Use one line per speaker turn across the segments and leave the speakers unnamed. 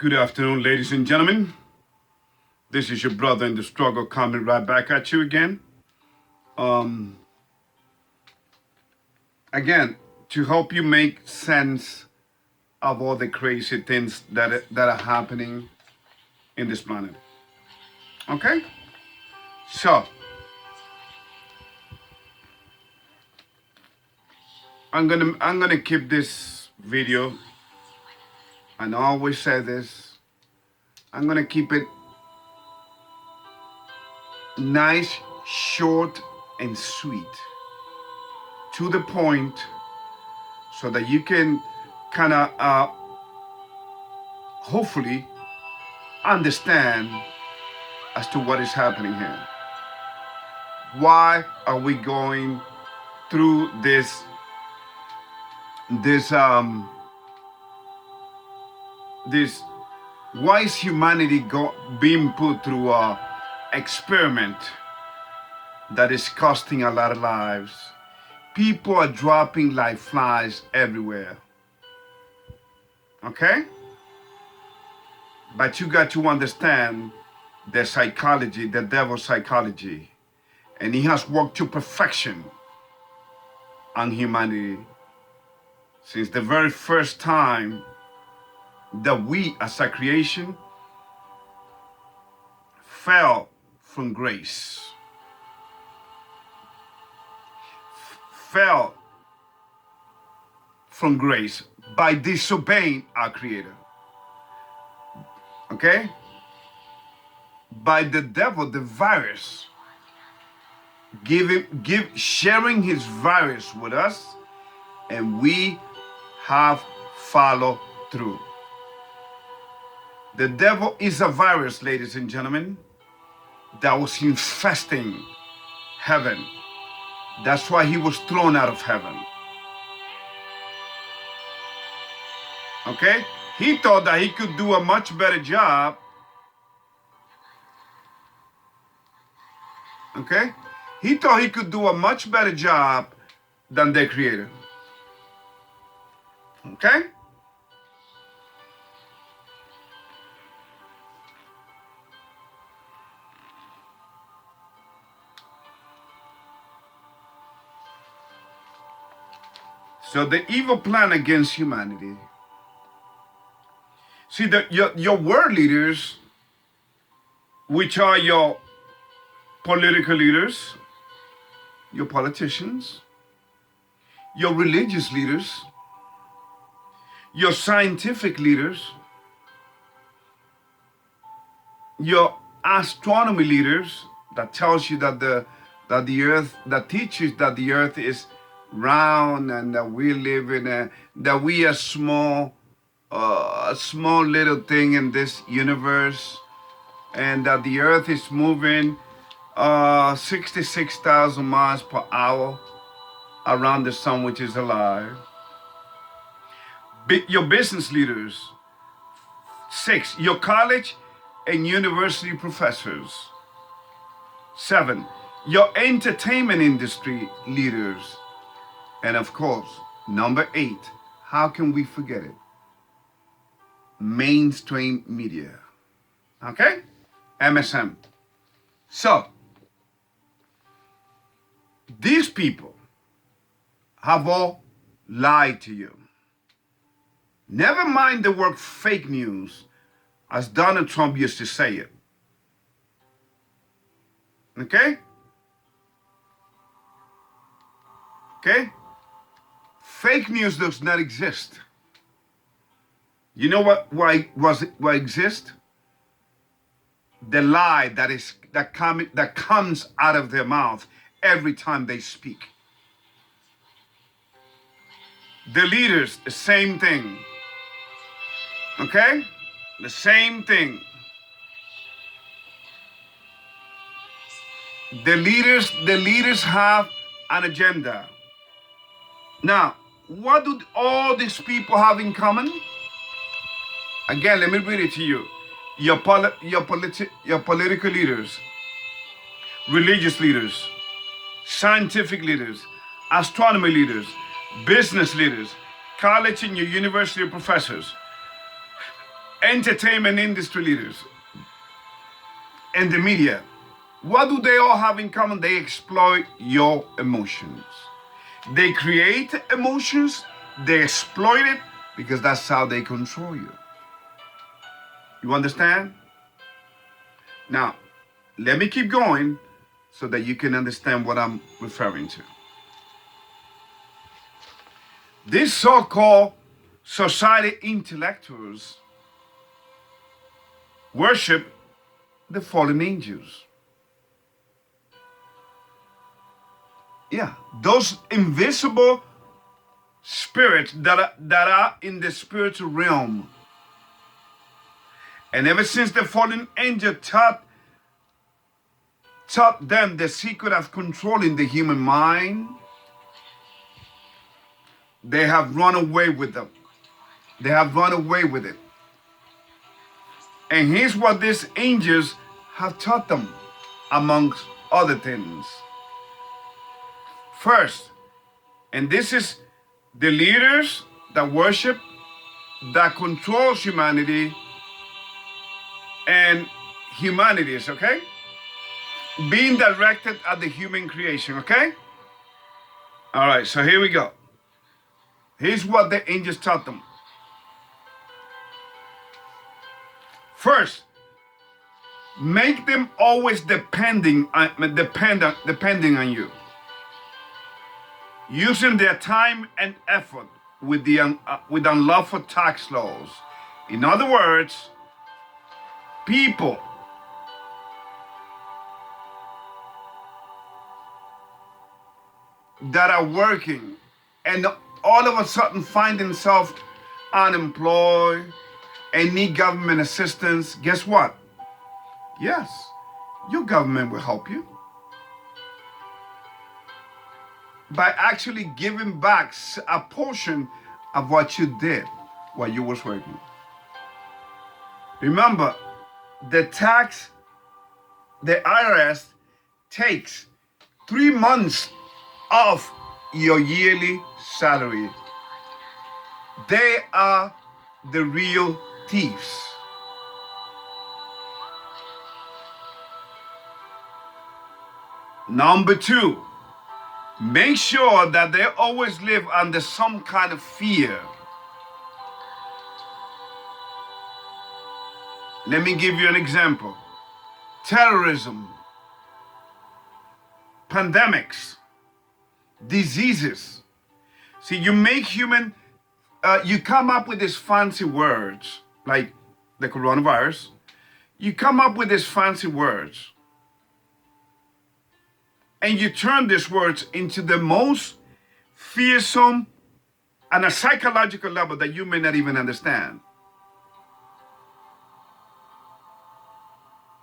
Good afternoon, ladies and gentlemen. This is your brother in the struggle coming right back at you again. Um, again, to help you make sense of all the crazy things that are happening in this planet. Okay? So, I'm gonna keep this video, and I always say this. I'm gonna keep it nice, short, and sweet, to the point, so that you can kind of hopefully understand as to what is happening here. Why are we going through this why is humanity being put through a experiment that is costing a lot of lives? People are dropping like flies everywhere. Okay? But you got to understand the psychology, the devil's psychology. And he has worked to perfection on humanity since the very first time that we as a creation fell from grace. Fell from grace by disobeying our Creator. Okay? By the devil, the virus, sharing his virus with us, and we have followed through. The devil is a virus, ladies and gentlemen, that was infesting heaven. That's why he was thrown out of heaven. Okay? He thought that he could do a much better job. Okay? He thought he could do a much better job than their Creator. Okay? So the evil plan against humanity. See, your world leaders, which are your political leaders, your politicians, your religious leaders, your scientific leaders, your astronomy leaders, that tells you that the earth, that teaches that the earth is round and that we live in that we are small little thing in this universe, and that the earth is moving 66,000 miles per hour around the sun, which is alive. Your business leaders. 6, your college and university professors. 7, your entertainment industry leaders. And of course, number 8, how can we forget it? Mainstream media. Okay? MSM. So, these people have all lied to you. Never mind the word fake news, as Donald Trump used to say it. Okay? Okay? Fake news does not exist. You know why exists? The lie that comes out of their mouth every time they speak. The leaders, the same thing. Okay? The same thing. The leaders have an agenda. Now, what do all these people have in common? Again, let me read it to you. Your political leaders, religious leaders, scientific leaders, astronomy leaders, business leaders, college and your university professors, entertainment industry leaders, and the media, what do they all have in common? They exploit your emotions. They create emotions, they exploit it, because that's how they control you. You understand? Now, let me keep going so that you can understand what I'm referring to. These so-called society intellectuals worship the fallen angels. Yeah, those invisible spirits that are in the spiritual realm. And ever since the fallen angel taught them the secret of controlling the human mind, they have run away with them. They have run away with it. And here's what these angels have taught them, amongst other things. First, and this is the leaders that worship, that controls humanity and humanities, okay? Being directed at the human creation, okay? All right, so here we go. Here's what the angels taught them. First, make them always depending on you, using their time and effort with unlawful tax laws. In other words, people that are working and all of a sudden find themselves unemployed and need government assistance, guess what? Yes, your government will help you by actually giving back a portion of what you did while you was working. Remember, the IRS takes 3 months of your yearly salary. They are the real thieves. Number 2, make sure that they always live under some kind of fear. Let me give you an example. Terrorism, pandemics, diseases. See, you come up with these fancy words, like the coronavirus. You come up with these fancy words, and you turn these words into the most fearsome and a psychological level that you may not even understand.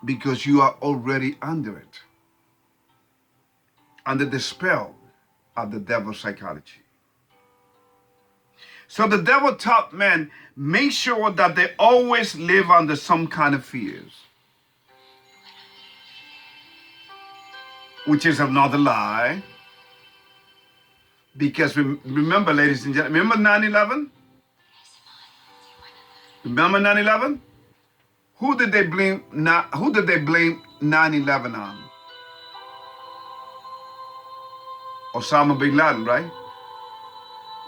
Because you are already under it, under the spell of the devil's psychology. So the devil taught men, make sure that they always live under some kind of fears, which is another lie. Because remember, ladies and gentlemen, remember 9/11? Remember 9/11? Who did they blame 9/11 on? Osama bin Laden, right?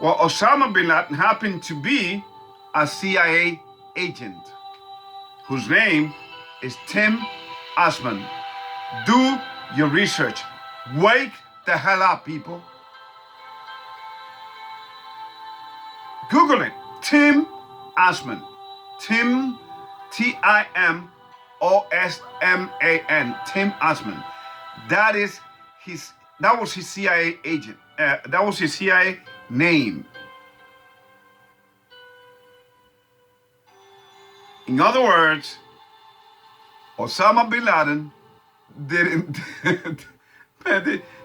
Well, Osama bin Laden happened to be a CIA agent whose name is Tim Osman. Do your research. Wake the hell up, people. Google it. Tim Osman. Tim, Timosman. Tim Osman. That was his CIA agent. That was his CIA name. In other words, Osama bin Laden he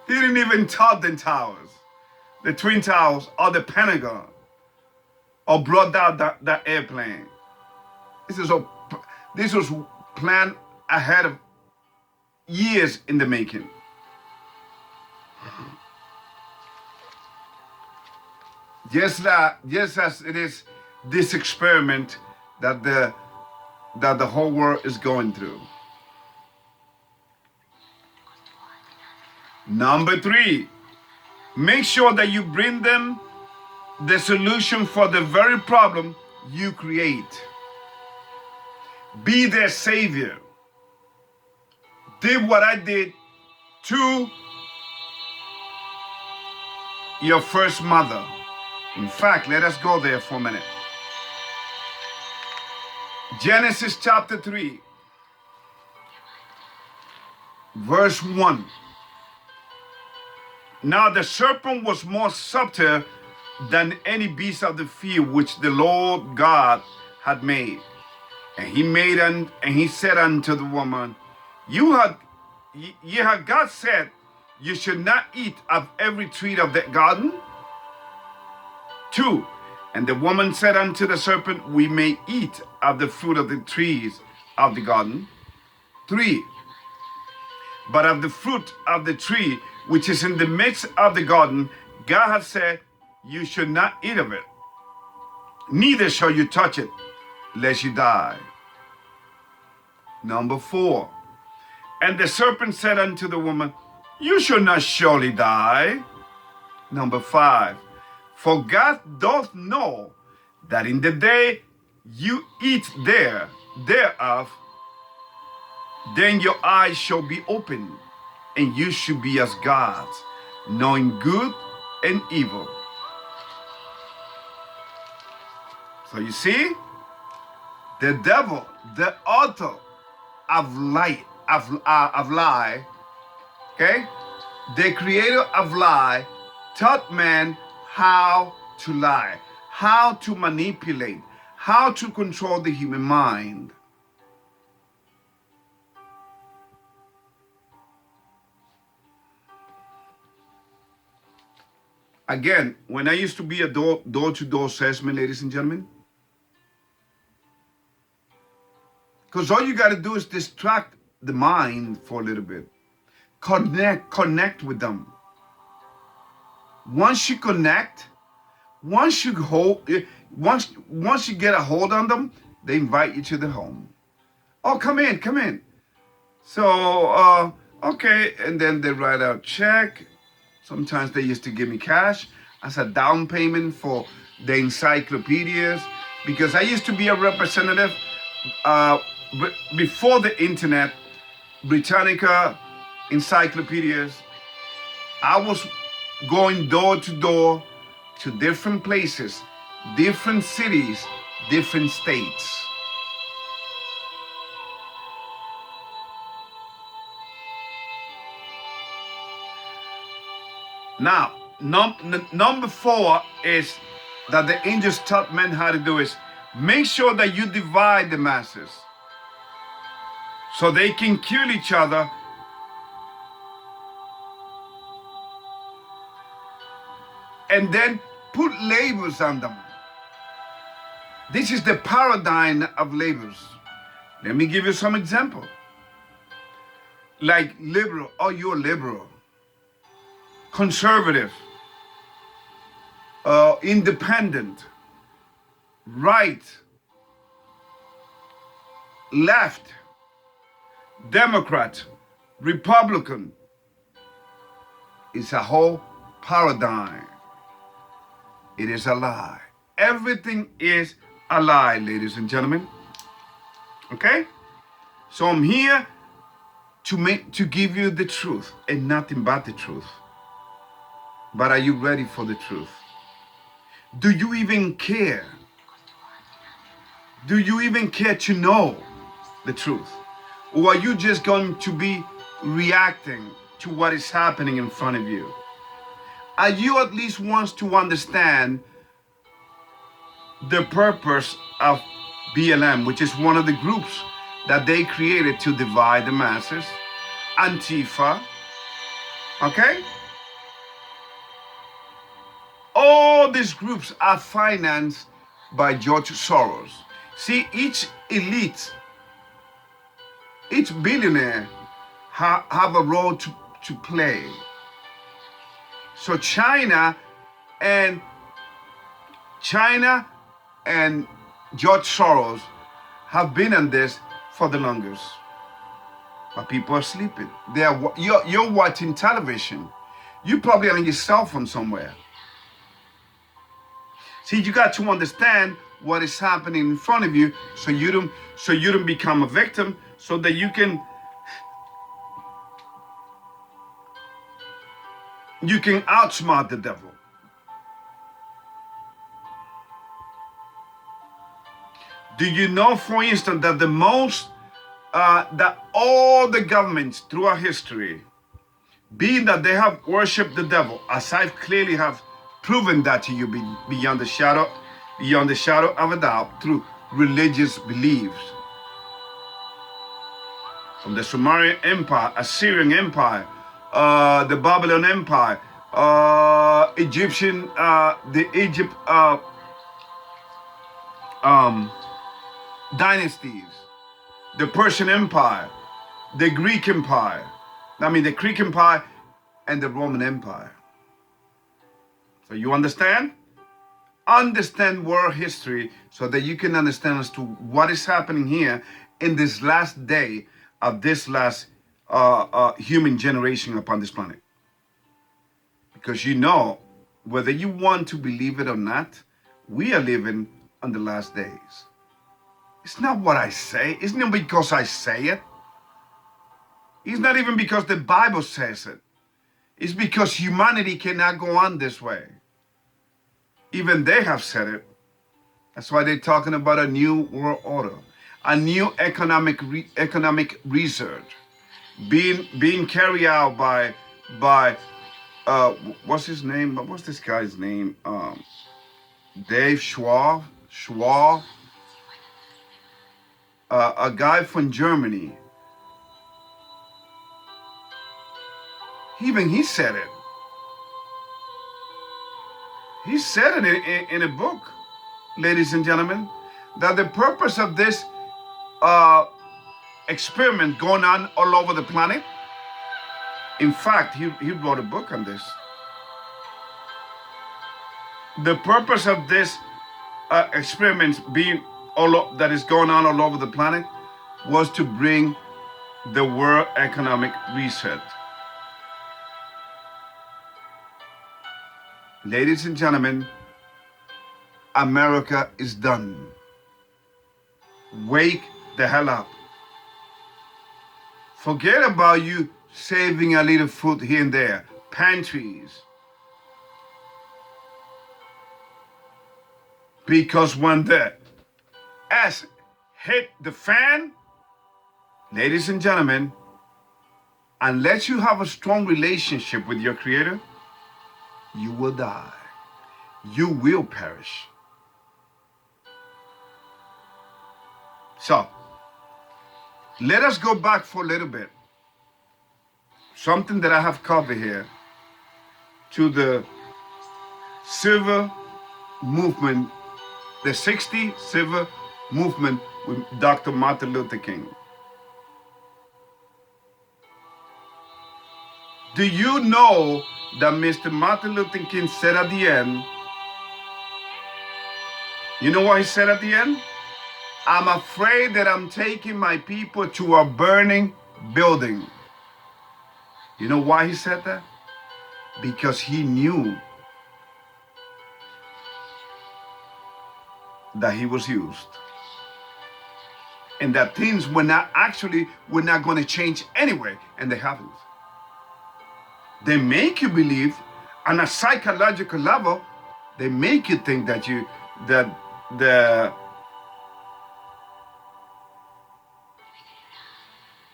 didn't even touch the towers, the Twin Towers or the Pentagon, or brought down that airplane. This was planned ahead of years in the making. Just as it is this experiment that the that the whole world is going through. Number 3, make sure that you bring them the solution for the very problem you create. Be their savior. Did what I did to your first mother. In fact, let us go there for a minute. Genesis chapter 3, verse 1. Now the serpent was more subtle than any beast of the field which the Lord God had made. And he said unto the woman, God said, you should not eat of every tree of the garden. 2. And the woman said unto the serpent, we may eat of the fruit of the trees of the garden. 3. But of the fruit of the tree which is in the midst of the garden, God hath said, you should not eat of it, neither shall you touch it, lest you die. Number 4. And the serpent said unto the woman, you shall not surely die. Number 5. For God doth know that in the day you eat thereof, then your eyes shall be opened, and you shall be as gods, knowing good and evil. So you see, the devil, the author of lie, okay, the creator of lie, taught man how to lie, how to manipulate, how to control the human mind. Again, when I used to be a door-to-door salesman, ladies and gentlemen, because all you got to do is distract the mind for a little bit. Connect with them. Once you connect, once you get a hold on them, they invite you to the home. Oh, come in. So, okay, and then they write out check. Sometimes they used to give me cash as a down payment for the encyclopedias, because I used to be a representative before the internet, Britannica encyclopedias. I was going door to door to different places, different cities, different states. Now, number 4 is that the angels taught men how to do is make sure that you divide the masses so they can kill each other and then put labels on them. This is the paradigm of labels. Let me give you some example. Like liberal, oh, you're liberal. Conservative, independent, right, left, Democrat, Republican. It's a whole paradigm. It is a lie. Everything is a lie, ladies and gentlemen. Okay? So I'm here to give you the truth and nothing but the truth. But are you ready for the truth? Do you even care? Do you even care to know the truth? Or are you just going to be reacting to what is happening in front of you? Are you at least wants to understand the purpose of BLM, which is one of the groups that they created to divide the masses? Antifa, okay? All these groups are financed by George Soros. See, each elite, each billionaire have a role to play. So China and George Soros have been on this for the longest. But people are sleeping. You're watching television. You're probably on your cell phone somewhere. See, you got to understand what is happening in front of you, so you don't become a victim, so that you can outsmart the devil. Do you know, for instance, that that all the governments throughout history, being that they have worshipped the devil, as I clearly have proven that to you beyond the shadow of a doubt, through religious beliefs, from the Sumerian Empire, Assyrian Empire, the Babylon Empire, Egyptian, the Egypt dynasties, the Persian Empire, the Greek Empire, the Greek Empire and the Roman Empire. So you understand? Understand world history so that you can understand as to what is happening here in this last day of this last human generation upon this planet. Because you know, whether you want to believe it or not, we are living on the last days. It's not what I say. It's not because I say it. It's not even because the Bible says it. It's because humanity cannot go on this way. Even they have said it. That's why they're talking about a new world order, a new economic research being carried out by what's his name? What's this guy's name? Dave Schwab, a guy from Germany. Even he said it. He said it in a book, ladies and gentlemen, that the purpose of this experiment going on all over the planet, in fact, he wrote a book on this. The purpose of this experiment that is going on all over the planet was to bring the world economic reset. Ladies and gentlemen, America is done. Wake the hell up. Forget about you saving a little food here and there, pantries. Because when the ass hit the fan, ladies and gentlemen, unless you have a strong relationship with your Creator, you will die. You will perish. So, let us go back for a little bit. Something that I have covered here, to the civil movement, the 60s civil movement with Dr. Martin Luther King. Do you know that Mr. Martin Luther King said at the end, you know what he said at the end? I'm afraid that I'm taking my people to a burning building. You know why he said that? Because he knew that he was used. And that things were not going to change anyway, and they haven't. They make you believe on a psychological level, they make you think that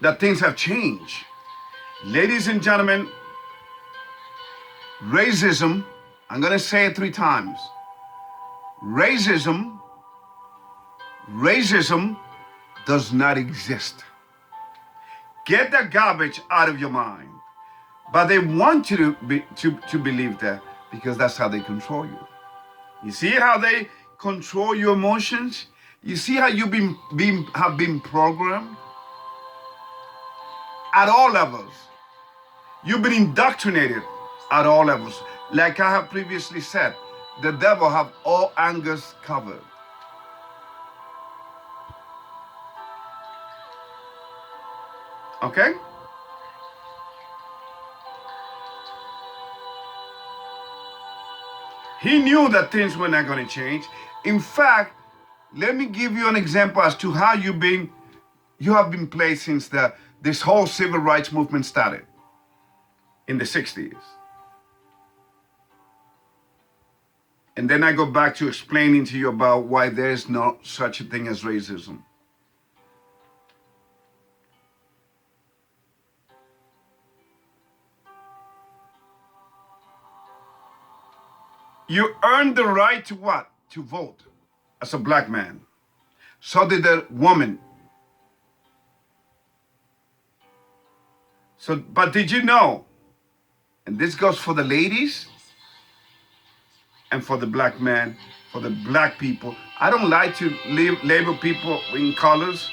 that things have changed. Ladies and gentlemen, racism, I'm going to say it 3 times. Racism does not exist. Get that garbage out of your mind. But they want you to believe that, because that's how they control you. You see how they control your emotions? You see how you've have been programmed? At all levels. You've been indoctrinated at all levels. Like I have previously said, the devil have all angles covered. Okay? He knew that things were not going to change. In fact, let me give you an example as to how you have been placed since this whole civil rights movement started in the 60s. And then I go back to explaining to you about why there is no such a thing as racism. You earned the right to what? To vote as a black man. So did a woman. But did you know, and this goes for the ladies and for the black man, for the black people. I don't like to label people in colors,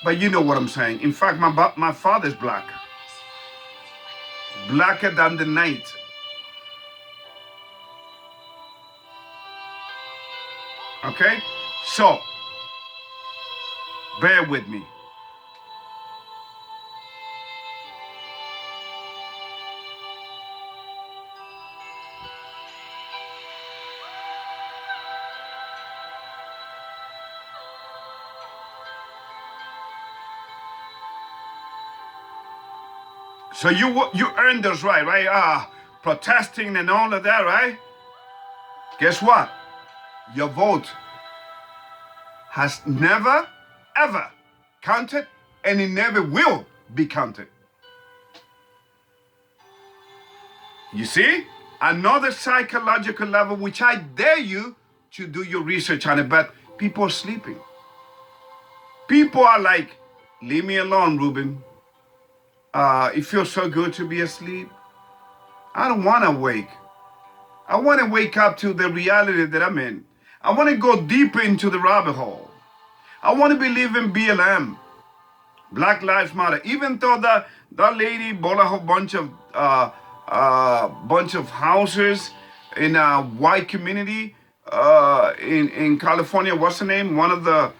but you know what I'm saying. In fact, my father's black. Blacker than the night. Okay? So, bear with me. So you earned this right? Protesting and all of that, right? Guess what? Your vote has never, ever counted, and it never will be counted. You see? Another psychological level, which I dare you to do your research on it, but people are sleeping. People are like, leave me alone, Ruben. It feels so good to be asleep. I don't want to wake. I want to wake up to the reality that I'm in. I want to go deeper into the rabbit hole. I want to believe in BLM, Black Lives Matter. Even though that lady bought a whole bunch of houses in a white community in California. What's the name? One of the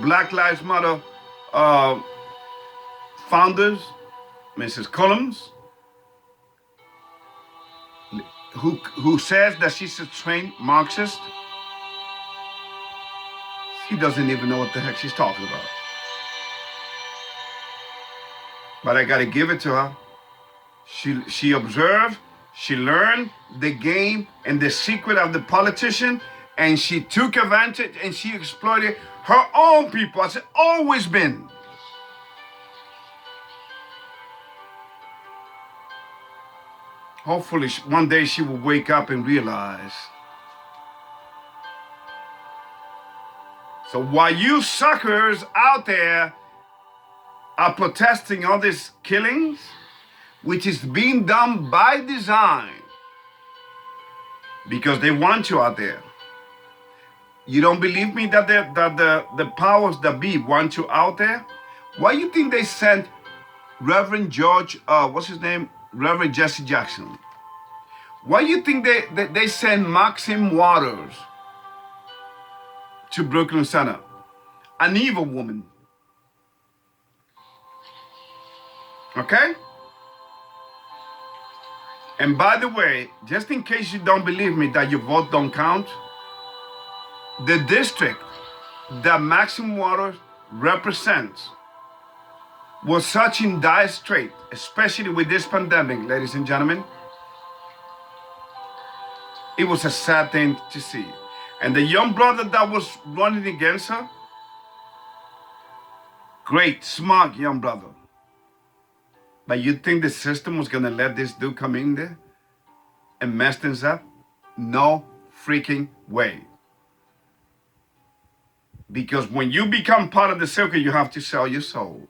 Black Lives Matter founders, Mrs. Collins, who says that she's a trained Marxist. She doesn't even know what the heck she's talking about. But I gotta give it to her. She observed, she learned the game and the secret of the politician, and she took advantage and she exploited her own people, as it always been. Hopefully one day she will wake up and realize. So while you suckers out there are protesting all these killings, which is being done by design, because they want you out there. You don't believe me that the powers that be want you out there? Why do you think they sent Reverend George, what's his name? Reverend Jesse Jackson? Why do you think they send Maxine Waters to Brooklyn Center? An evil woman. Okay? And by the way, just in case you don't believe me that your vote don't count, the district that Maxine Waters represents was such in dire strait, especially with this pandemic, ladies and gentlemen. It was a sad thing to see. And the young brother that was running against her, great, smart young brother. But you think the system was gonna let this dude come in there and mess things up? No freaking way. Because when you become part of the circle, you have to sell your soul.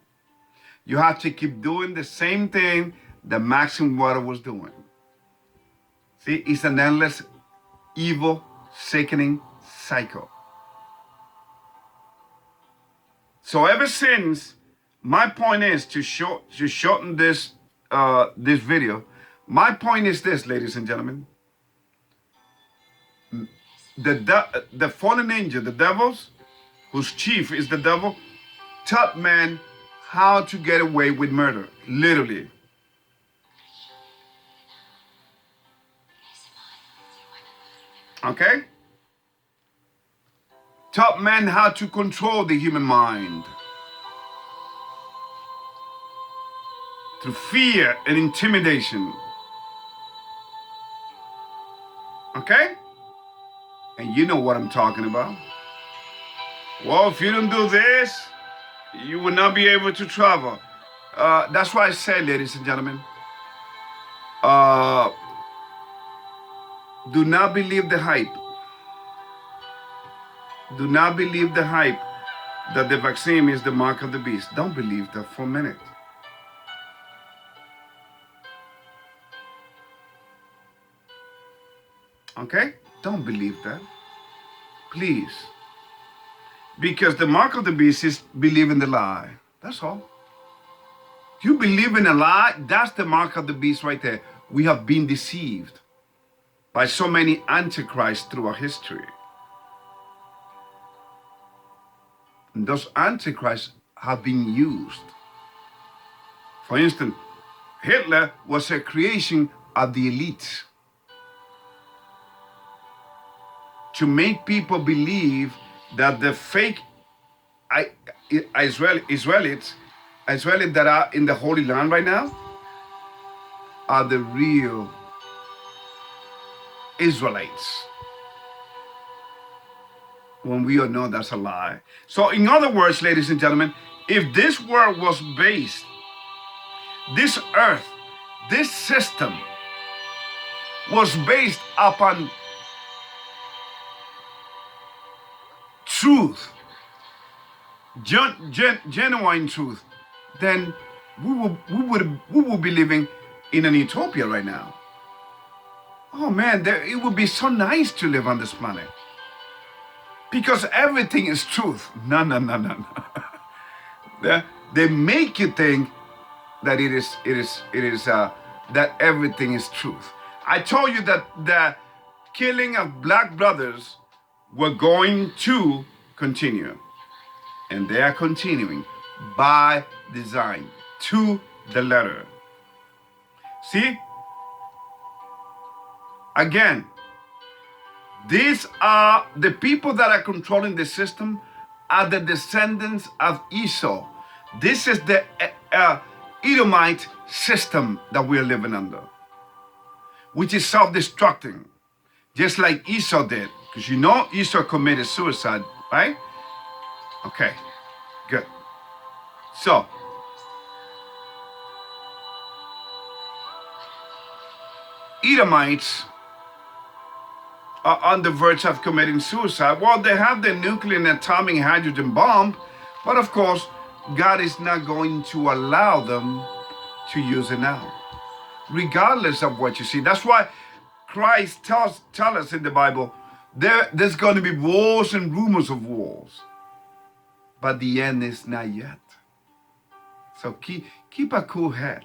You have to keep doing the same thing that Maxine Waters was doing. See, it's an endless, evil, sickening cycle. So ever since, my point is to shorten this video. My point is this, ladies and gentlemen. The fallen angel, the devils, whose chief is the devil, taught man how to get away with murder, literally. Okay? Taught man how to control the human mind through fear and intimidation. Okay? And you know what I'm talking about. Well, if you don't do this, you will not be able to travel. That's why I say, ladies and gentlemen, do not believe the hype. Do not believe the hype that the vaccine is the mark of the beast. Don't believe that for a minute. Okay? Don't believe that. Please. Because the mark of the beast is believe in the lie. That's all. You believe in a lie, that's the mark of the beast right there. We have been deceived by so many antichrists through our history. And those antichrists have been used. For instance, Hitler was a creation of the elites to make people believe that the fake Israelis that are in the Holy Land right now are the real Israelites, when we all know that's a lie. So in other words, ladies and gentlemen, if this world was based, this earth, this system was based upon truth, genuine truth, then we would be living in an utopia right now. Oh man, it would be so nice to live on this planet, because everything is truth. No. They make you think that it is that everything is truth. I told you that the killing of black brothers were going to continue, and they are continuing by design, to the letter. See? Again, these are the people that are controlling the system, are the descendants of Esau. This is the Edomite system that we are living under, which is self-destructing, just like Esau did. Because you know Esau committed suicide, right? Okay, good. So, Edomites are on the verge of committing suicide. Well, they have the nuclear and atomic hydrogen bomb, but of course, God is not going to allow them to use it now, regardless of what you see. That's why Christ tells us in the Bible, there's going to be wars and rumors of wars, but the end is not yet. So keep a cool head.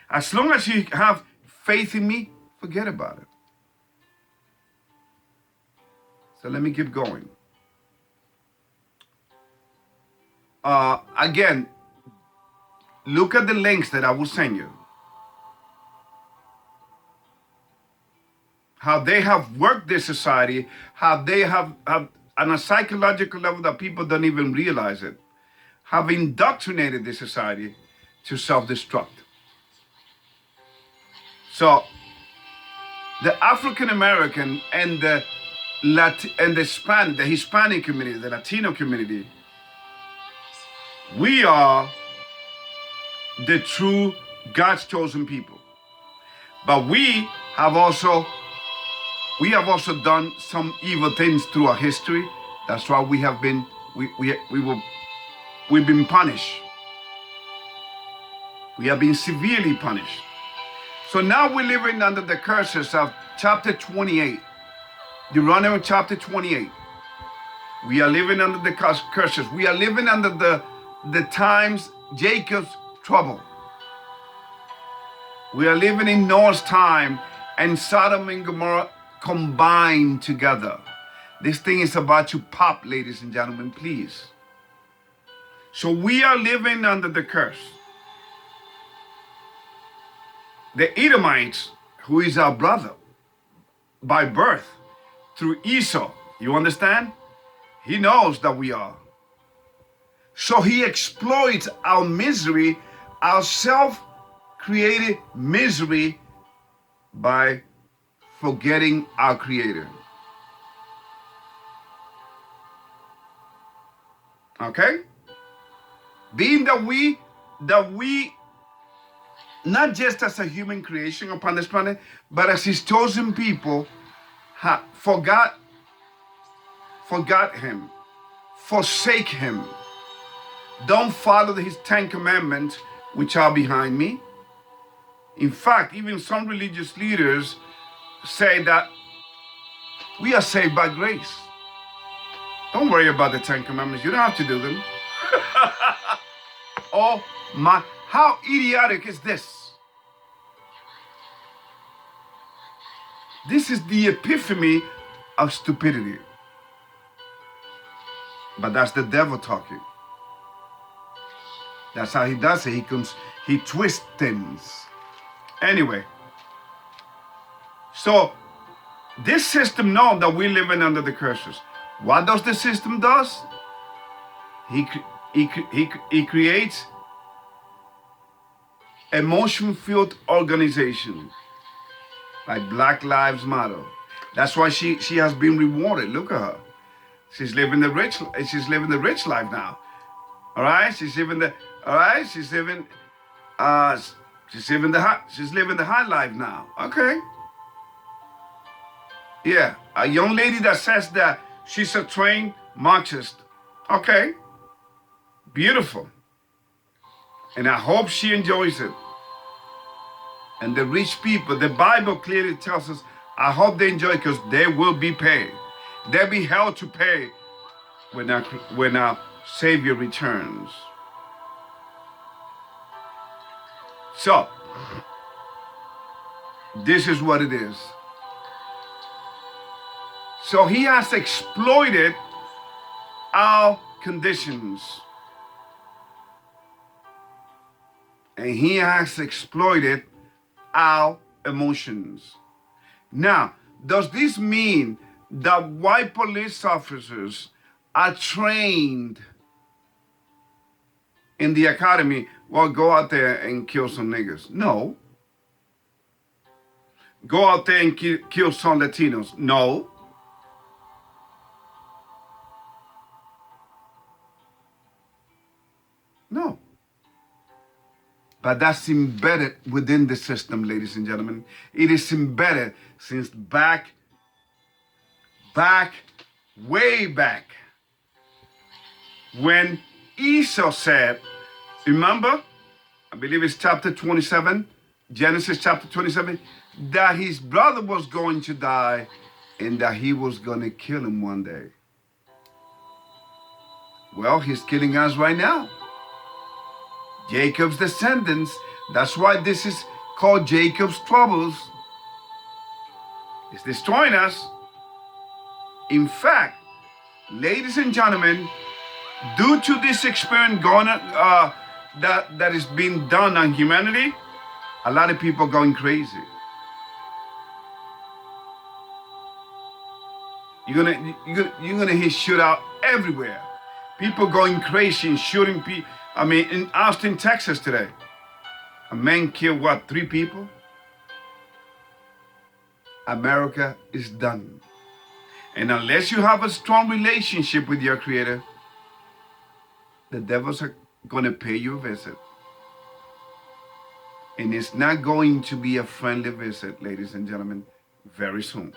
As long as you have faith in me, forget about it. So let me keep going. Again, look at the links that I will send you. How they have worked this society, how they have on a psychological level that people don't even realize it, have indoctrinated this society to self-destruct. So the African American and the Hispanic community, the Latino community, we are the true God's chosen people. But we have also done some evil things through our history. That's why we've been punished. We have been severely punished. So now we're living under the curses of chapter 28. Deuteronomy chapter 28. We are living under the curses. We are living under the times Jacob's trouble. We are living in Noah's time and Sodom and Gomorrah combined together. This thing is about to pop, ladies and gentlemen, please. So we are living under the curse. The Edomites, who is our brother by birth through Esau, you understand? He knows that we are. So he exploits our misery, our self-created misery, by forgetting our Creator. Okay? Being that we, not just as a human creation upon this planet, but as his chosen people, forgot him, forsake him. Don't follow his 10 commandments, which are behind me. In fact, even some religious leaders say that we are saved by grace. Don't worry about the 10 commandments. You don't have to do them. Oh my, how idiotic is this? This is the epiphany of stupidity. But that's the devil talking. That's how he does it. He twists things. Anyway, so this system knows that we're living under the curses. What does the system does? He creates emotion-filled organization like Black Lives Matter. That's why she has been rewarded. Look at her. She's living the rich life now. All right, she's living the high life now. Okay. Yeah, a young lady that says that she's a trained Marxist. Okay. Beautiful. And I hope she enjoys it. And the rich people, the Bible clearly tells us, I hope they enjoy it because they will be paid. They'll be held to pay when our Savior returns. So, this is what it is. So he has exploited our conditions. And he has exploited our emotions. Now, does this mean that white police officers are trained in the academy? Well, go out there and kill some niggas. No. Go out there and kill some Latinos. No. No. But that's embedded within the system, ladies and gentlemen. It is embedded since way back, when Esau said, remember, I believe it's chapter 27, Genesis chapter 27, that his brother was going to die and that he was going to kill him one day. Well, he's killing us right now. Jacob's descendants. That's why this is called Jacob's troubles. It's destroying us. In fact, ladies and gentlemen, due to this experiment that is being done on humanity, a lot of people are going crazy. You're gonna hear shootout everywhere. People going crazy and shooting people. I mean, in Austin, Texas today, a man killed, what, 3 people? America is done. And unless you have a strong relationship with your Creator, the devils are going to pay you a visit. And it's not going to be a friendly visit, ladies and gentlemen, very soon.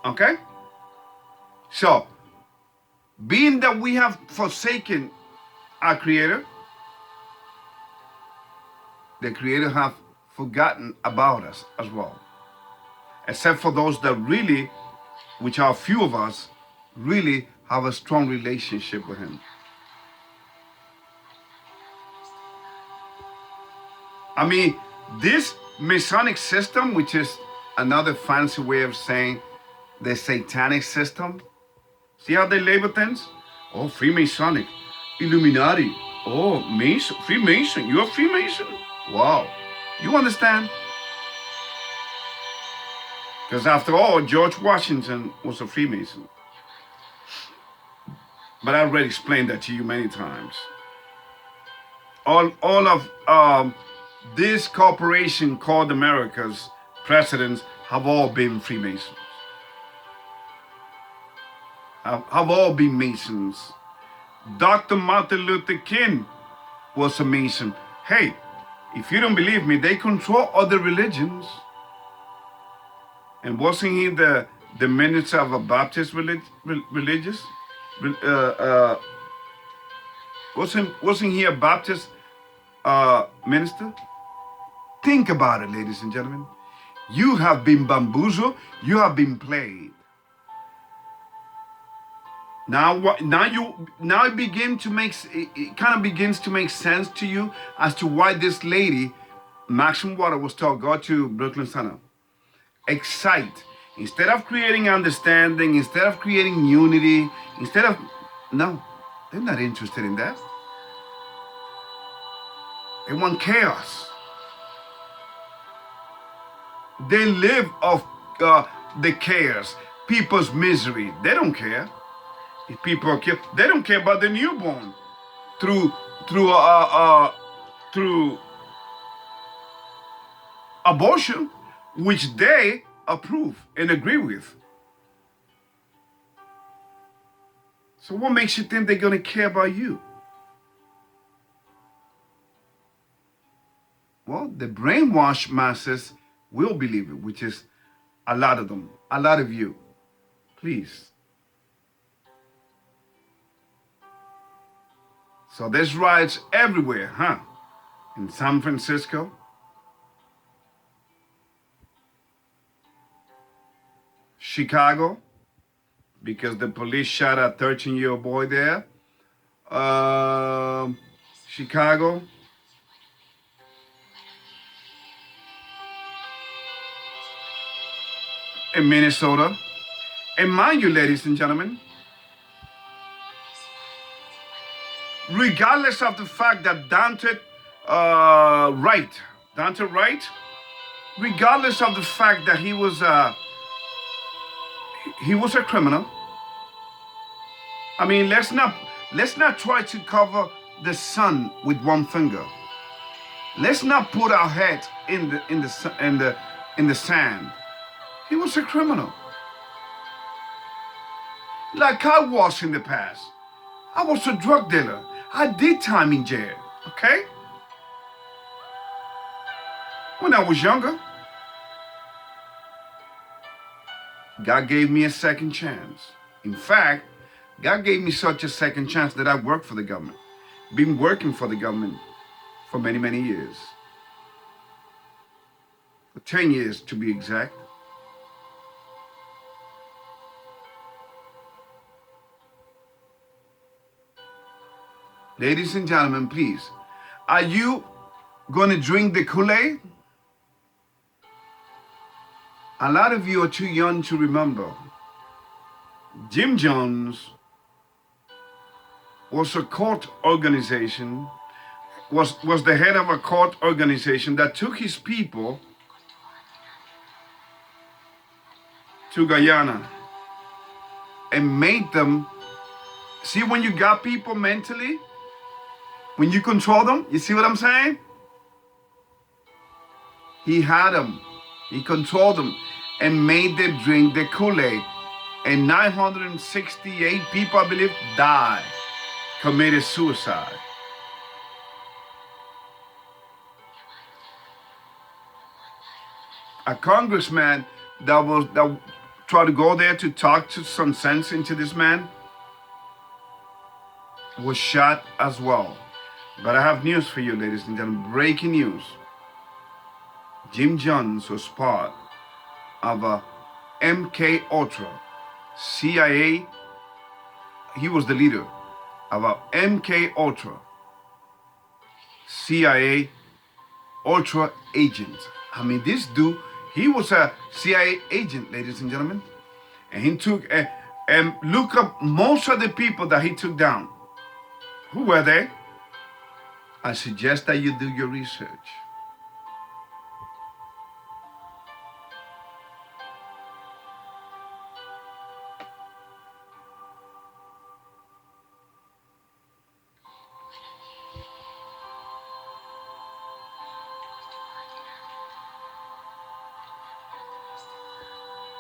Okay? So, being that we have forsaken our Creator, the Creator have forgotten about us as well. Except for those that really, which are few of us, really have a strong relationship with Him. I mean, this Masonic system, which is another fancy way of saying the satanic system. See how they label things? Oh, Freemasonic, Illuminati. Oh, Mason, Freemason. You're a Freemason? Wow. You understand? Because after all, George Washington was a Freemason. But I already explained that to you many times. All of this corporation called America's presidents have all been Freemasons. Have all been Masons. Dr. Martin Luther King was a Mason. Hey, if you don't believe me, they control other religions. And wasn't he the minister of a Baptist religious? Wasn't he a Baptist minister? Think about it, ladies and gentlemen. You have been bamboozled. You have been played. Now it begins to make sense to you as to why this lady, Maxine Waters, was told, go to Brooklyn Center. Excite. Instead of creating understanding, instead of creating unity, no, they're not interested in that. They want chaos. They live off the chaos, people's misery. They don't care. If people are killed, they don't care about the newborn through abortion, which they approve and agree with. So what makes you think they're going to care about you? Well, the brainwashed masses will believe it, which is a lot of them, a lot of you. Please. So there's riots everywhere, huh? In San Francisco, Chicago, because the police shot a 13-year-old boy there. Chicago. In Minnesota. And mind you, ladies and gentlemen, regardless of the fact that Dante Wright, regardless of the fact that he was a criminal. I mean, let's not try to cover the sun with one finger. Let's not put our head in the sand. He was a criminal. Like I was in the past. I was a drug dealer. I did time in jail, okay? When I was younger. God gave me a second chance. In fact, God gave me such a second chance that I worked for the government. Been working for the government for many, many years. For 10 years to be exact. Ladies and gentlemen, please, are you going to drink the Kool-Aid? A lot of you are too young to remember. Jim Jones was a court organization, was the head of a court organization that took his people to Guyana and made them, see when you got people mentally, when you control them, you see what I'm saying? He had them, he controlled them and made them drink the Kool-Aid. And 968 people, I believe, died, committed suicide. A congressman that tried to go there to talk to some sense into this man was shot as well. But I have news for you, ladies and gentlemen. Breaking news. Jim Jones was part of a MK Ultra CIA. He was the leader of a MK Ultra CIA Ultra agent. I mean, this dude, he was a CIA agent, ladies and gentlemen. And he took, and look up most of the people that he took down. Who were they? I suggest that you do your research.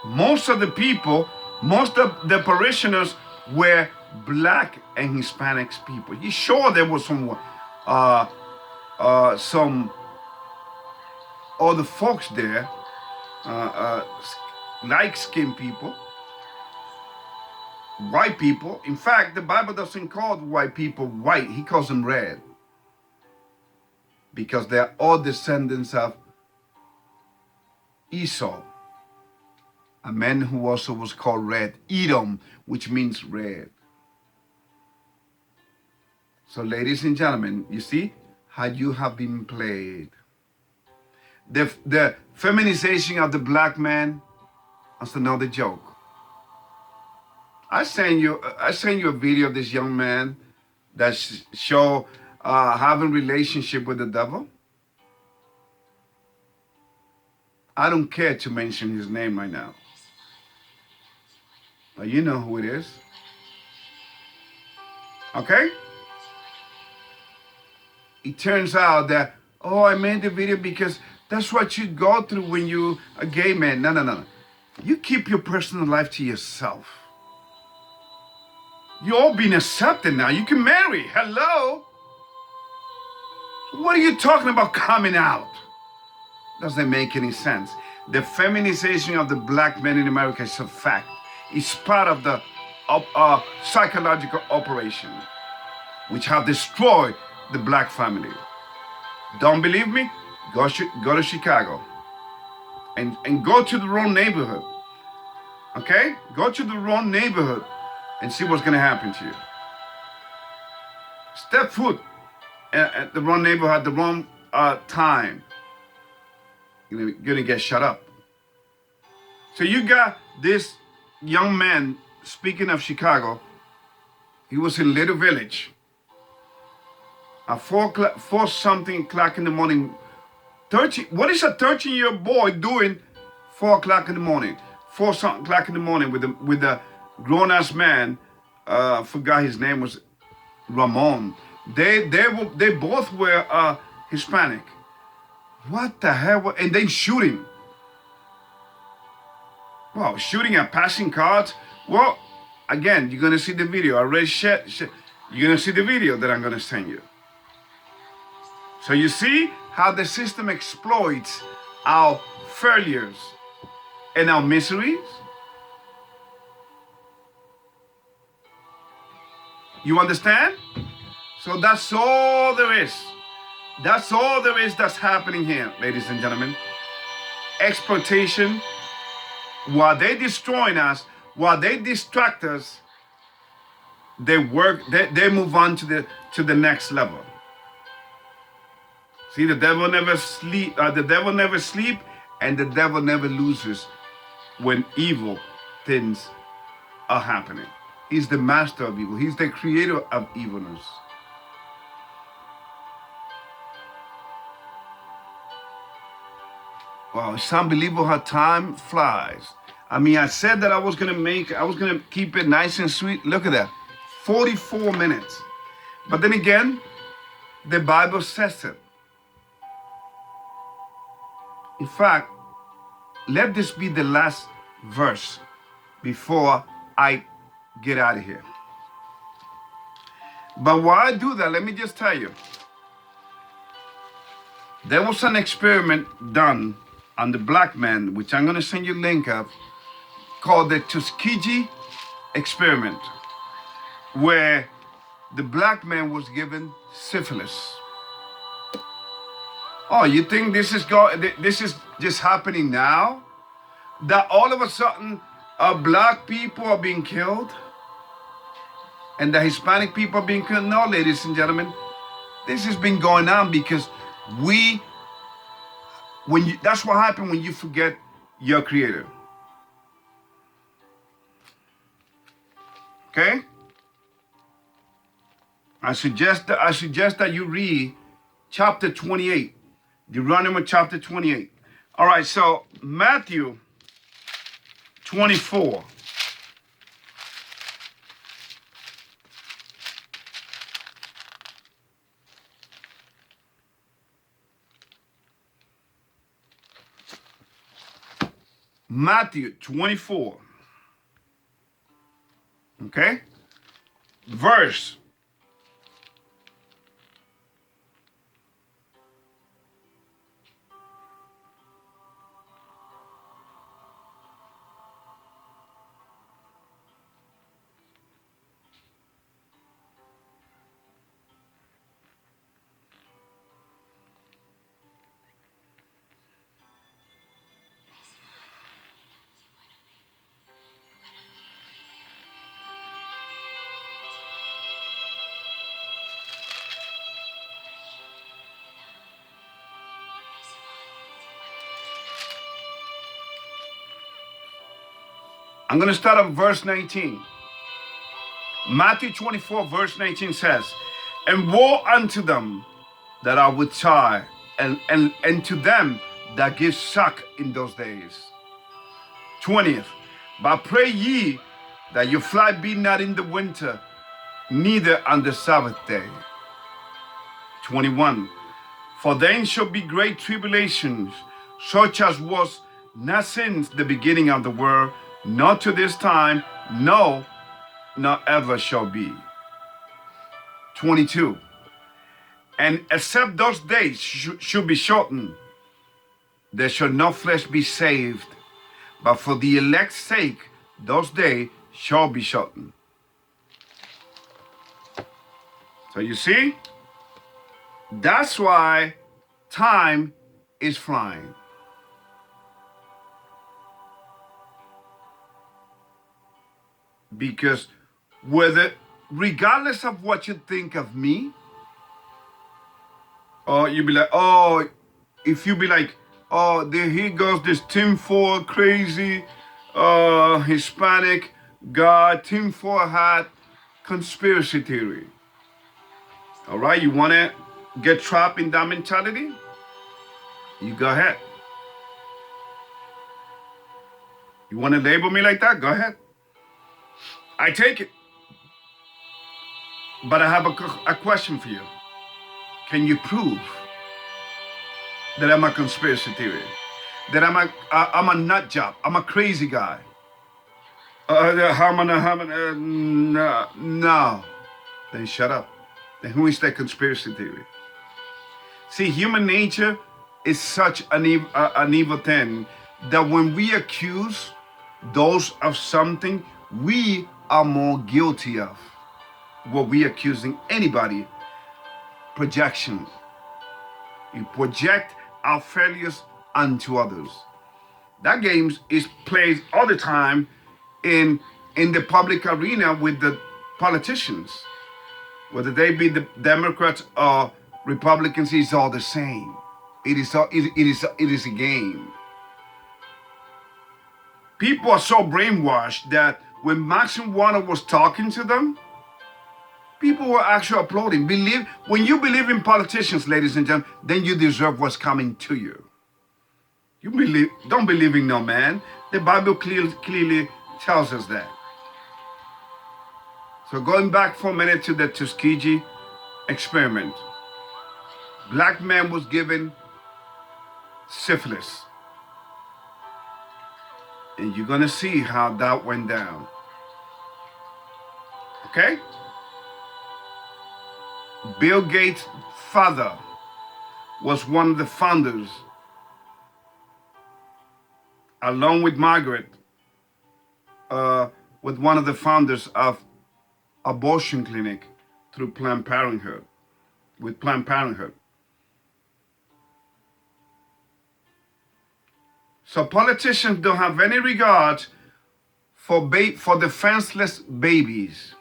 Most of the people, most of the parishioners were black and Hispanics people. You sure there was some other folks there, light-skinned people, white people. In fact, the Bible doesn't call white people white. He calls them red, because they're all descendants of Esau, a man who also was called Red, Edom, which means red. So, ladies and gentlemen, you see how you have been played. The feminization of the black man is another joke. I sent you a video of this young man that show having relationship with the devil. I don't care to mention his name right now, but you know who it is. Okay? It turns out that, oh, I made the video because that's what you go through when you're a gay man. No. You keep your personal life to yourself. You're all being accepted now. You can marry. Hello? What are you talking about coming out? Doesn't make any sense. The feminization of the black men in America is a fact. It's part of the psychological operation, which have destroyed the black family. Don't believe me? Go to Chicago and go to the wrong neighborhood. Okay? Go to the wrong neighborhood and see what's going to happen to you. Step foot at the wrong neighborhood at the wrong time. You're going to get shut up. So you got this young man, speaking of Chicago, he was in Little Village. At 4 something o'clock in the morning. What is a 13-year-old boy doing 4 o'clock in the morning? 4 something o'clock in the morning with a grown-ass man. Forgot his name was Ramon. They both were Hispanic. What the hell? And then shooting. Wow, shooting at passing cars. Well, again, you're gonna see the video. I already shared. You're gonna see the video that I'm gonna send you. So you see how the system exploits our failures and our miseries? You understand? So that's all there is. That's all there is that's happening here, ladies and gentlemen. Exploitation. While they destroying us, while they distract us, they move on to the next level. See, the devil never sleep, and the devil never loses when evil things are happening. He's the master of evil. He's the creator of evilness. Wow, it's unbelievable how time flies. I mean, I said that I was gonna keep it nice and sweet. Look at that, 44 minutes. But then again, the Bible says it. In fact, let this be the last verse before I get out of here. But while I do that, let me just tell you, there was an experiment done on the black man, which I'm going to send you a link of, called the Tuskegee experiment, where the black man was given syphilis. Oh, you think this is just happening now? That all of a sudden, black people are being killed, and the Hispanic people are being killed? No, ladies and gentlemen, this has been going on because that's what happens when you forget your Creator. Okay? I suggest that you read chapter 28. Deuteronomy chapter 28. All right, so Matthew 24. Matthew 24. Okay? Verse. I'm going to start at verse 19. Matthew 24, verse 19 says, "And woe unto them that are with child, and to them that give suck in those days." 20th, "But pray ye that your flight be not in the winter, neither on the Sabbath day." 21, "For then shall be great tribulations, such as was not since the beginning of the world, not to this time, no, not ever shall be." 22, "And except those days should be shortened, there shall no flesh be saved, but for the elect's sake, those days shall be shortened." So you see, that's why time is flying. Because regardless of what you think of me, or you be like, oh, if you be like, oh, there he goes, this tinfoil crazy Hispanic God, tinfoil hat, conspiracy theory. All right, you want to get trapped in that mentality? You go ahead. You want to label me like that? Go ahead. I take it. But I have a question for you. Can you prove that I'm a conspiracy theory? That I'm a nut job? I'm a crazy guy? No. Then shut up. Then who is that conspiracy theory? See, human nature is such an evil thing that when we accuse those of something, we are more guilty of what we accusing anybody. Projection. You project our failures onto others. That game is played all the time in the public arena with the politicians. Whether they be the Democrats or Republicans, it's all the same. It is a game. People are so brainwashed that when Maxim Warner was talking to them, people were actually applauding. When you believe in politicians, ladies and gentlemen, then you deserve what's coming to you. Don't believe in no man. The Bible clearly tells us that. So going back for a minute to the Tuskegee experiment. Black man was given syphilis. And you're going to see how that went down. Okay? Bill Gates' father was one of the founders, along with Margaret, with one of the founders of abortion clinic through Planned Parenthood, with Planned Parenthood. So politicians don't have any regard for defenseless babies.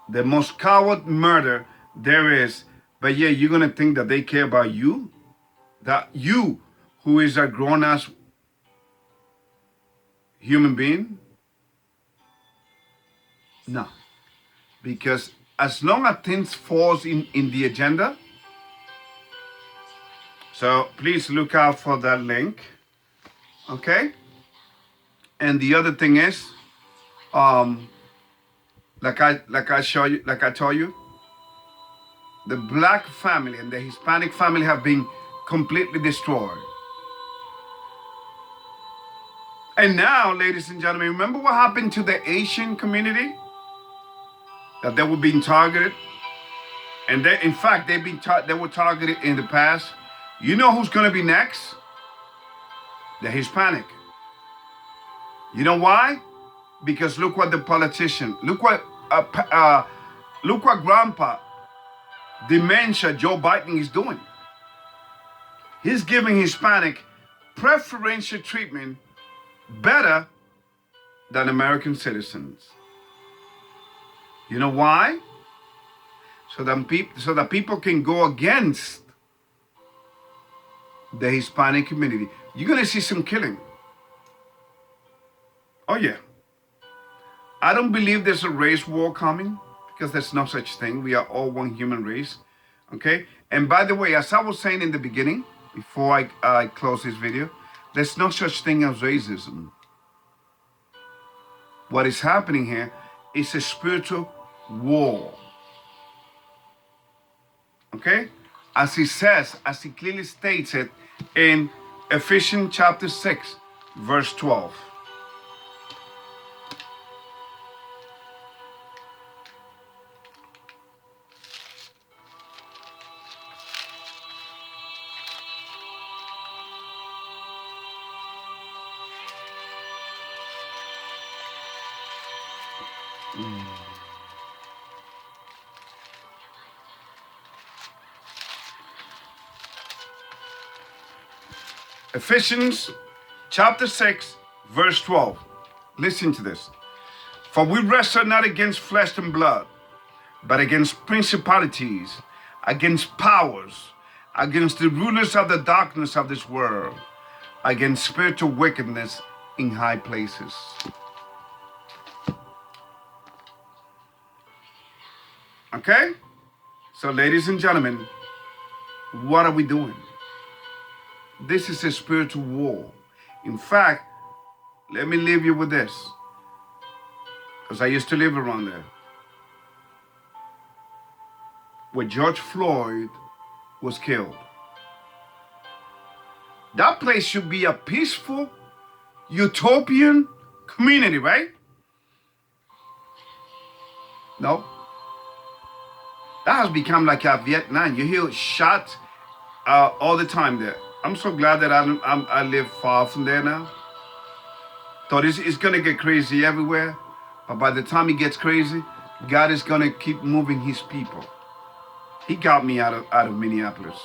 The most coward murder there is, but yeah, you're gonna think that they care about you? That you, who is a grown-ass human being, No. Because as long as things falls in the agenda, so please look out for that link. Okay? And the other thing is, like I told you, the black family and the Hispanic family have been completely destroyed. And now, ladies and gentlemen, remember what happened to the Asian community? That they were being targeted. And they, in fact, they were targeted in the past. You know who's going to be next? The Hispanic. You know why? Because look what the politician, look what Grandpa, dementia Joe Biden is doing. He's giving Hispanic preferential treatment better than American citizens. You know why? So that people can go against the Hispanic community. You're going to see some killing. Oh yeah. I don't believe there's a race war coming, because there's no such thing. We are all one human race. Okay? And by the way, as I was saying in the beginning, before I close this video, there's no such thing as racism. What is happening here is a spiritual war. Okay? As he says, as he clearly states it in Ephesians chapter 6, verse 12. Ephesians chapter 6, verse 12. Listen to this. For we wrestle not against flesh and blood, but against principalities, against powers, against the rulers of the darkness of this world, against spiritual wickedness in high places. Okay? So, ladies and gentlemen, what are we doing? This is a spiritual war. In fact, let me leave you with this, because I used to live around there, where George Floyd was killed. That place should be a peaceful, utopian community, right? No. That has become like a Vietnam. You hear shots all the time there. I'm so glad that I live far from there now. Thought it's going to get crazy everywhere. But by the time it gets crazy, God is going to keep moving his people. He got me out of Minneapolis.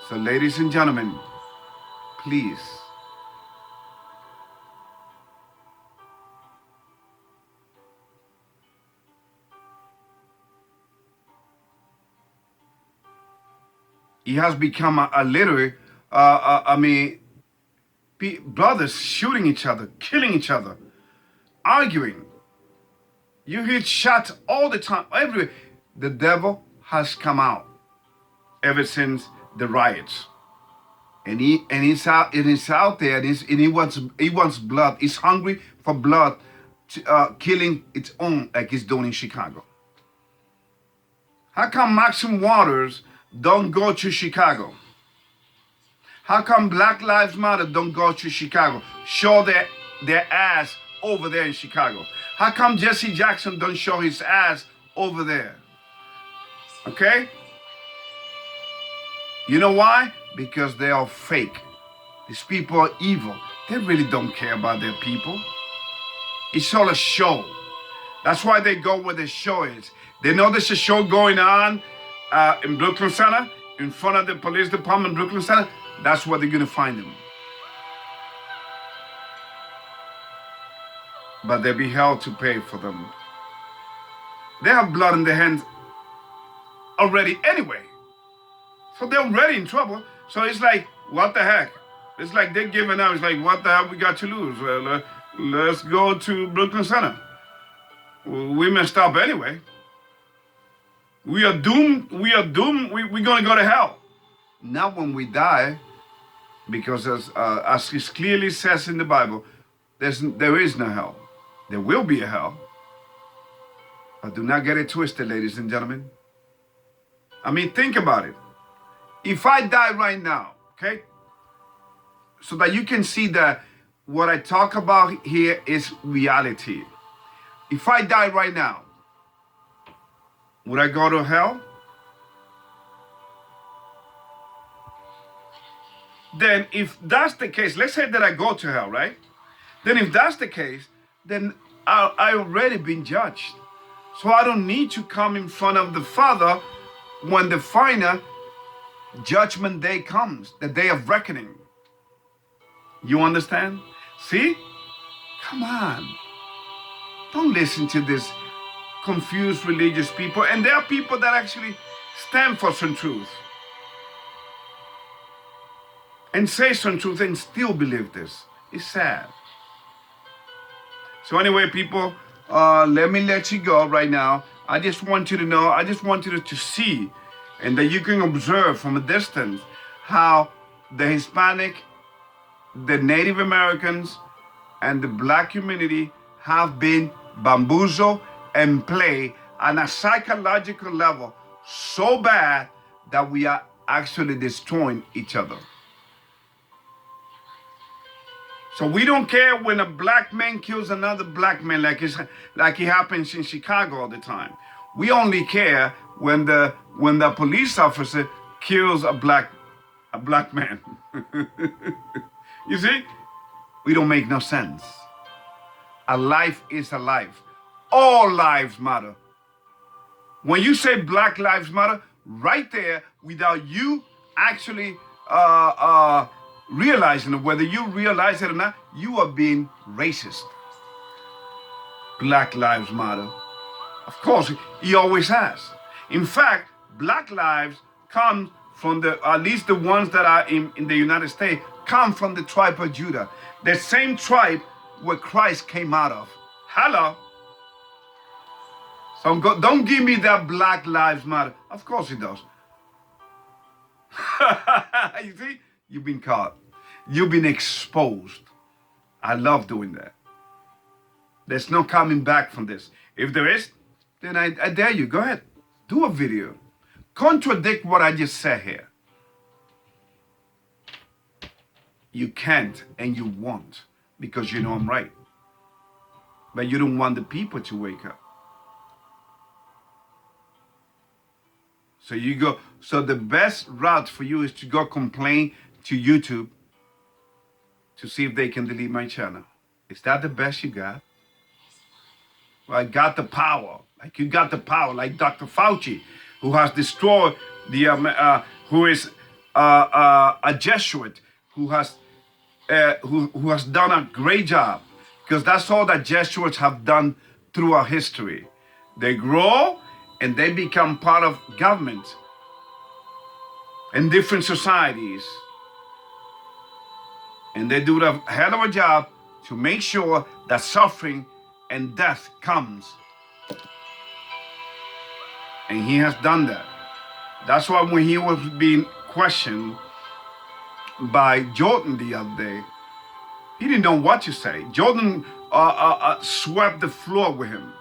So ladies and gentlemen, please, it has become a literary, brothers shooting each other, killing each other, arguing. You hear shots all the time, everywhere. The devil has come out ever since the riots, and he's out there, and he wants blood. He's hungry for blood, killing its own, like he's doing in Chicago. How come Maxim Waters don't go to Chicago? How come Black Lives Matter don't go to Chicago? Show their ass over there in Chicago. How come Jesse Jackson don't show his ass over there? Okay? You know why? Because they are fake. These people are evil. They really don't care about their people. It's all a show. That's why they go where the show is. They know there's a show going on in Brooklyn Center, in front of the police department in Brooklyn Center. That's where they're going to find them. But they'll be held to pay for them. They have blood in their hands already anyway. So they're already in trouble. So it's like, what the heck? It's like they're giving out. It's like, what the hell we got to lose? let's go to Brooklyn Center. We messed up anyway. We are doomed. We're going to go to hell. Not when we die, because as it clearly says in the Bible, there is no hell. There will be a hell. But do not get it twisted, ladies and gentlemen. I mean, think about it. If I die right now, okay, so that you can see that what I talk about here is reality. If I die right now, would I go to hell? Then if that's the case, let's say that I go to hell, right? Then if that's the case, then I already been judged. So I don't need to come in front of the Father when the final judgment day comes, the day of reckoning. You understand? See? Come on. Don't listen to this confused religious people. And there are people that actually stand for some truth and say some truth and still believe this. It's sad. So anyway, people, let me let you go right now. I just want you to know, I just want you to see, and that you can observe from a distance how the Hispanic, the Native Americans, and the Black community have been bamboozled and played on a psychological level so bad that we are actually destroying each other. So we don't care when a black man kills another black man like it happens in Chicago all the time. We only care when the police officer kills a black man. You see? We don't make no sense. A life is a life. All lives matter. When you say Black Lives Matter, right there, without you actually realizing it, whether you realize it or not, you are being racist. Black Lives Matter. Of course, he always has. In fact, Black lives come from at least the ones that are in the United States, come from the tribe of Judah. The same tribe where Christ came out of. Hello? So don't give me that Black Lives Matter. Of course it does. You see? You've been caught. You've been exposed. I love doing that. There's no coming back from this. If there is, then I dare you. Go ahead. Do a video. Contradict what I just said here. You can't and you won't because you know I'm right. But you don't want the people to wake up. So you go. So the best route for you is to go complain to YouTube to see if they can delete my channel. Is that the best you got? Well, I got the power. Like you got the power, like Dr. Fauci, who has destroyed who is a Jesuit, who has done a great job, because that's all that Jesuits have done throughout history. They grow and they become part of government in different societies. And they do a hell of a job to make sure that suffering and death comes. And he has done that. That's why when he was being questioned by Jordan the other day, he didn't know what to say. Jordan swept the floor with him.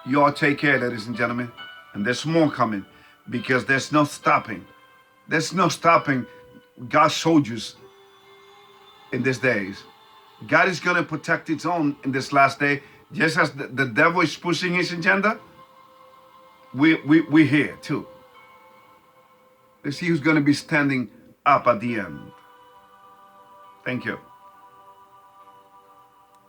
You all take care, ladies and gentlemen. And there's more coming, because there's no stopping. There's no stopping God's soldiers in these days. God is going to protect his own in this last day. Just as the devil is pushing his agenda, we're here too. Let's see who's going to be standing up at the end. Thank you.